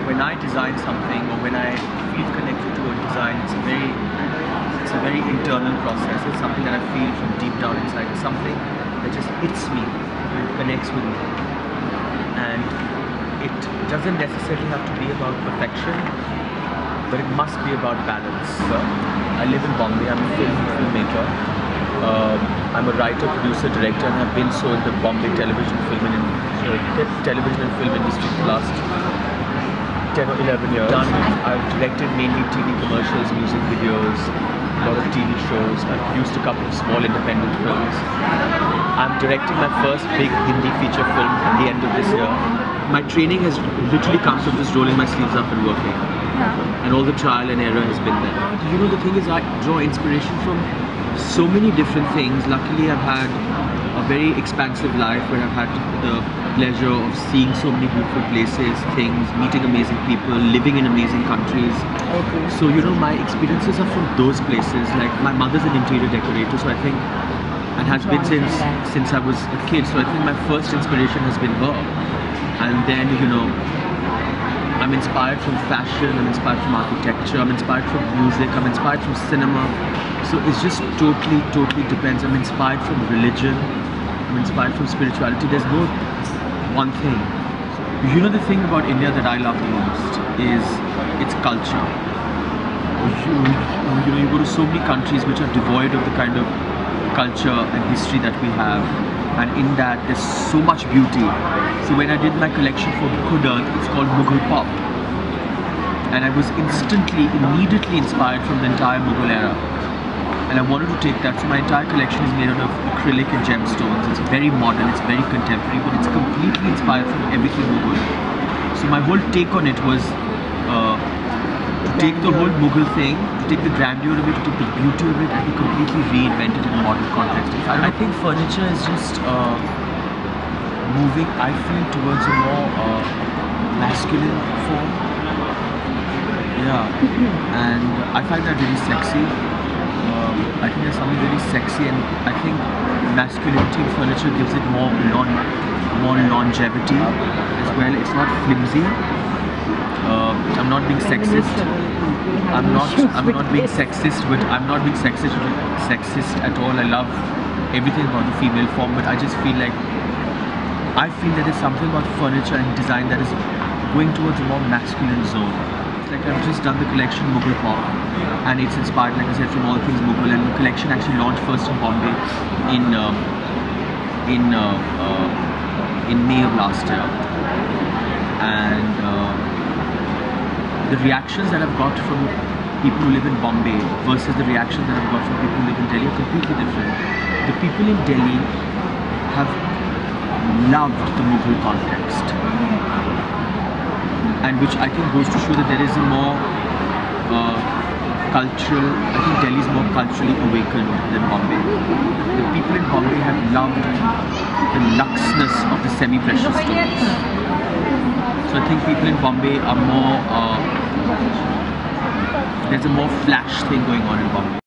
when I design something or when I feel connected to a design, it's a very internal process. It's something that I feel from deep down inside. It's something that just hits me, it connects with me. And it doesn't necessarily have to be about perfection, but it must be about balance. I live in Bombay. I'm a filmmaker. I'm a writer, producer, director, and have been so in the Bombay television and film industry for the last 10 or 11 years. I've directed mainly TV commercials, music videos, a lot of TV shows. I've produced a couple of small independent films. I'm directing my first big Hindi feature film at the end of this year. My training has literally come from just rolling my sleeves up and working. And all the trial and error has been there. You know, the thing is, I draw inspiration from so many different things. Luckily, I've had a very expansive life where I've had the pleasure of seeing so many beautiful places, things, meeting amazing people, living in amazing countries. Okay. So, you know, my experiences are from those places. Like, my mother's an interior decorator, so I think, and has been since I was a kid. So I think my first inspiration has been her. And then, you know, I'm inspired from fashion, I'm inspired from architecture, I'm inspired from music, I'm inspired from cinema. So it's just totally depends. I'm inspired from religion, I'm inspired from spirituality. There's no one thing. You know, the thing about India that I love the most is its culture. You know, you go to so many countries which are devoid of the kind of culture and history that we have. And in that, there's so much beauty. So when I did my collection for Kudat, it's called Mughal Pop. And I was immediately inspired from the entire Mughal era. And I wanted to take that. So my entire collection is made out of acrylic and gemstones. It's very modern, it's very contemporary, but it's completely inspired from everything Mughal. So my whole take on it was to take the whole Mughal thing, to take the grandeur of it, to take the beauty of it, and to completely reinvent it in a modern context. I think furniture is just moving, I feel, towards a more masculine form. Yeah, and I find that really sexy. I think there's something really sexy, and I think masculinity in furniture gives it more longevity as well. It's not flimsy. I'm not being sexist. I'm not being sexist, but I'm not being sexist at all. I love everything about the female form, but I just feel like that there's something about furniture and design that is going towards a more masculine zone. It's like I've just done the collection Mughal Pop, and it's inspired, like I said, from all things Mughal. And the collection actually launched first in Bombay in May of last year, and the reactions that I've got from people who live in Bombay versus the reactions that I've got from people who live in Delhi are completely different. The people in Delhi have loved the Mughal context, and which I think goes to show that there is a more cultural, I think Delhi is more culturally awakened than Bombay. The people in Bombay have loved the luxness of the semi-precious stones. So I think people in Bombay are more, there's a more flash thing going on in Bombay.